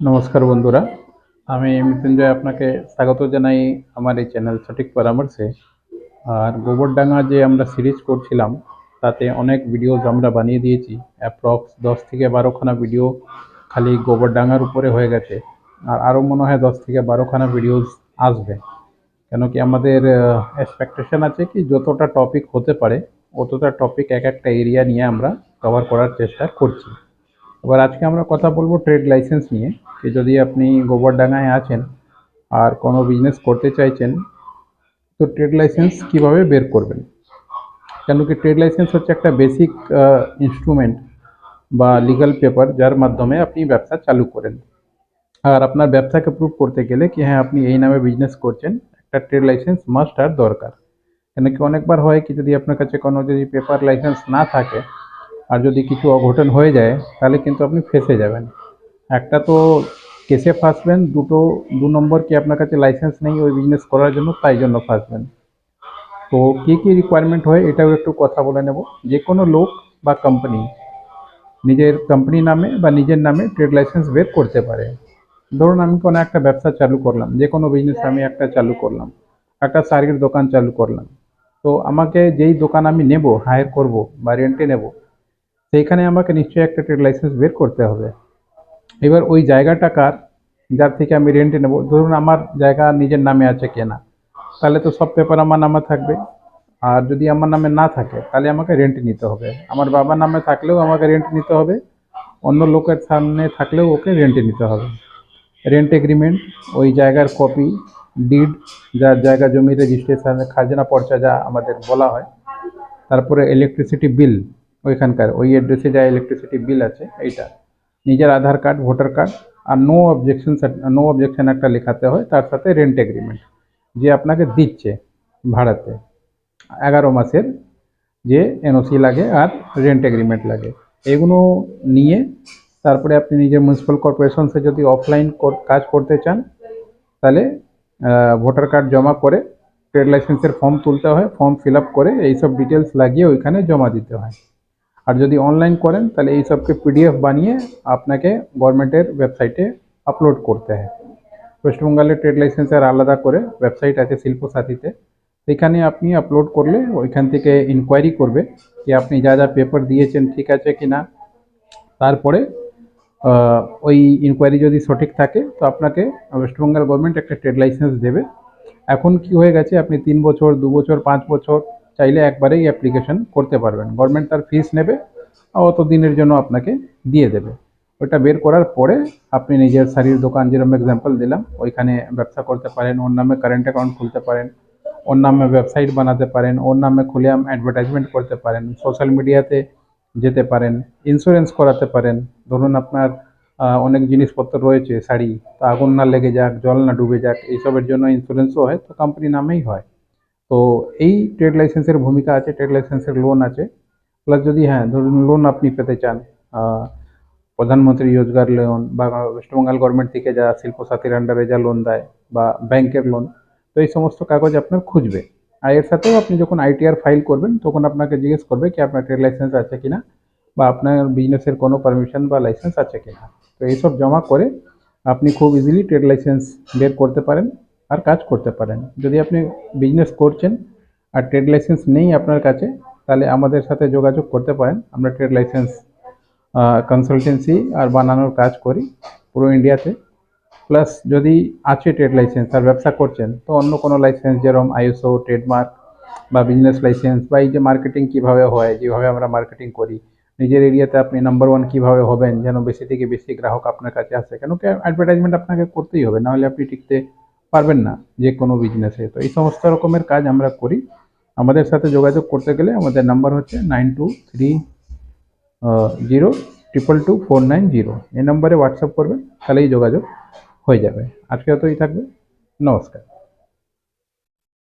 নমস্কার বন্ধুরা, আমি মৃত্যুঞ্জয় আপনাকে স্বাগত জানাই আমার এই চ্যানেল সঠিক পরামর্শে। আর গোবরডাঙ্গা যে আমরা সিরিজ করছিলাম তাতে অনেক ভিডিওজ আমরা বানিয়ে দিয়েছি। অ্যাপ্রক্স 10 থেকে 12খানা ভিডিও খালি গোবরডাঙ্গার উপরে হয়ে গেছে। আর আরও মনে হয় 10 থেকে 12খানা ভিডিওজ আসবে। কেন কি আমাদের এক্সপেকটেশন আছে কি যতটা টপিক হতে পারে অতটা টপিক এক একটা এরিয়া নিয়ে আমরা কভার করার চেষ্টা করছি। এবার আজকে আমরা কথা বলবো ট্রেড লাইসেন্স নিয়ে। যে যদি আপনি গোবরডাঙ্গায় আছেন আর কোনো বিজনেস করতে চাইছেন, তো ট্রেড লাইসেন্স কিভাবে বের করবেন। কেন কি ট্রেড লাইসেন্স হচ্ছে একটা বেসিক ইনস্ট্রুমেন্ট বা লিগাল পেপার যার মাধ্যমে আপনি ব্যবসা চালু করেন। আর আপনার ব্যবসাকে প্রুভ করতে গেলে কি হ্যাঁ আপনি এই নামে বিজনেস করছেন, একটা ট্রেড লাইসেন্স মাস্ট আর দরকার। কেন কি অনেকবার হয় কি যদি আপনার কাছে কোনো যদি পেপার লাইসেন্স না থাকে আর যদি কিছু অঘটন হয়ে যায় তাহলে কিন্তু আপনি ফেঁসে যাবেন। একটা তো কেসে ফাঁসবেন, দু নম্বর কি আপনার কাছে লাইসেন্স নেই ওই বিজনেস করার জন্য, তাই জন্য ফাঁসবেন। তো কী কী রিকোয়ারমেন্ট হয় এটাও একটু কথা বলে নেব। যে কোনো লোক বা কোম্পানি নিজের কোম্পানি নামে বা নিজের নামে ট্রেড লাইসেন্স বের করতে পারে। ধরুন আমি কোনো একটা ব্যবসা চালু করলাম, যে কোনো বিজনেস আমি একটা চালু করলাম, একটা শাড়ির দোকান চালু করলাম। তো আমাকে যেই দোকান আমি নেব, হায়ার করব বা রেন্টে নেব, সেইখানে আমাকে নিশ্চয়ই একটা ট্রেড লাইসেন্স বের করতে হবে। এবার ওই জায়গাটা কার, যার থেকে আমি রেন্টে নেব। ধরুন আমার জায়গা নিজের নামে আছে কেনা, তাহলে তো সব পেপার আমার নামে থাকবে। আর যদি আমার নামে না থাকে তাহলে আমাকে রেন্ট নিতে হবে। আমার বাবার নামে থাকলেও আমাকে রেন্ট নিতে হবে, অন্য লোকের সামনে থাকলেও ওকে রেন্টে নিতে হবে। রেন্ট এগ্রিমেন্ট, ওই জায়গার কপি, ডিড, যার জায়গা জমি রেজিস্ট্রেশন, খাজনা পর্চা যা আমাদের বলা হয়। তারপরে ইলেকট্রিসিটি বিল, ওইখানকার ওই অ্যাড্রেসে যা ইলেকট্রিসিটি বিল আছে এইটা, নিজের আধার কার্ড, ভোটার কার্ড, আর নো অবজেকশন একটা লেখাতে হয়। তার সাথে রেন্ট এগ্রিমেন্ট, যে আপনাকে দিচ্ছে ভাড়াতে 11 মাসের যে এনওসি লাগে আর রেন্ট এগ্রিমেন্ট লাগে। এগুলো নিয়ে তারপরে আপনি নিজের মিউনিসিপ্যাল কর্পোরেশনসে যদি অফলাইন কাজ করতে চান, তাহলে ভোটার কার্ড জমা করে ট্রেড লাইসেন্সের ফর্ম তুলতে হয়, ফর্ম ফিল আপ করে এইসব ডিটেলস লাগিয়ে ওইখানে জমা দিতে হয়। আর যদি অনলাইন করেন তাহলে এই সবকে পিডিএফ বানিয়ে আপনাকে গভর্নমেন্টের ওয়েবসাইটে আপলোড করতে হয়। ওয়েস্টবেঙ্গলের ট্রেড লাইসেন্সের আলাদা করে ওয়েবসাইট আছে শিল্প সাথীতে, সেখানে আপনি আপলোড করলে ওইখান থেকে ইনকোয়ারি করবে যে আপনি যা যা পেপার দিয়েছেন ঠিক আছে কি না। তারপরে ওই ইনকোয়ারি যদি সঠিক থাকে তো আপনাকে ওয়েস্টবেঙ্গল গভর্নমেন্ট একটা ট্রেড লাইসেন্স দেবে। এখন কি হয়ে গেছে, আপনি 3 বছর, 2 বছর, 5 বছর চাইলে একবারেই অ্যাপ্লিকেশন করতে পারবেন। গভর্নমেন্ট তার ফিস নেবে, অত দিনের জন্য আপনাকে দিয়ে দেবে। ওটা বের করার পরে আপনি নিজের শাড়ির দোকান, যেরকম এক্সাম্পল দিলাম, ওইখানে ব্যবসা করতে পারেন। ওর নামে কারেন্ট অ্যাকাউন্ট খুলতে পারেন, ওর নামে ওয়েবসাইট বানাতে পারেন, ওর নামে খুলে অ্যাডভার্টাইজমেন্ট করতে পারেন, সোশ্যাল মিডিয়াতে যেতে পারেন, ইন্স্যুরেন্স করাতে পারেন। ধরুন আপনার অনেক জিনিসপত্র রয়েছে, শাড়ি, তো আগুন না লেগে যাক, জল না ডুবে যাক, এইসবের জন্য ইন্স্যুরেন্সও হয়, তো কোম্পানি নামেই হয়। তো এই ট্রেড লাইসেন্সের ভূমিকা আছে, ট্রেড লাইসেন্সের লোন আছে। প্লাস যদি হ্যাঁ ধরুন লোন আপনি পেতে চান, প্রধানমন্ত্রী রোজগার লোন বা ওয়েস্টবেঙ্গল গভর্নমেন্ট থেকে যা শিল্প সাথীর আন্ডারে যা লোন দেয় বা ব্যাংকের লোন, তো এই সমস্ত কাগজ আপনার খুঁজবে। আর এর সাথেও আপনি যখন আইটিআর ফাইল করবেন তখন আপনাকে জিজ্ঞেস করবে কি আপনার ট্রেড লাইসেন্স আছে কিনা বা আপনার বিজনেসের কোনো পারমিশন বা লাইসেন্স আছে কিনা। তো এইসব জমা করে আপনি খুব ইজিলি ট্রেড লাইসেন্স বের করতে পারেন আর কাজ করতে পারেন। যদি আপনি বিজনেস করছেন আর ট্রেড লাইসেন্স নেই আপনার কাছে, তাহলে আমাদের সাথে যোগাযোগ করতে পারেন। আমরা ট্রেড লাইসেন্স কনসালটেন্সি আর বানানোর কাজ করি পুরো ইন্ডিয়াতে। প্লাস যদি আছে ট্রেড লাইসেন্স আর ব্যবসা করছেন, তো অন্য কোনো লাইসেন্স যেরকম আইএসও, ট্রেডমার্ক বা বিজনেস লাইসেন্স, বা এই যে মার্কেটিং কীভাবে হয়, যেভাবে আমরা মার্কেটিং করি, নিজের এরিয়াতে আপনি নাম্বার 1 কীভাবে হবেন যেন বেশি থেকে বেশি গ্রাহক আপনার কাছে আসে। কেন কি অ্যাডভার্টাইজমেন্ট আপনাকে করতেই হবে, নাহলে আপনি টিকতে পারবেন না যে কোনো বিজনেসে। তো এই সমস্ত রকমের কাজ আমরা করি। আমাদের সাথে যোগাযোগ করতে গেলে আমাদের নাম্বার হচ্ছে 9230222490। এই নম্বরে হোয়াটসঅ্যাপ করবেন, তাহলেই যোগাযোগ হয়ে যাবে। আজকে এতই থাকবে। নমস্কার।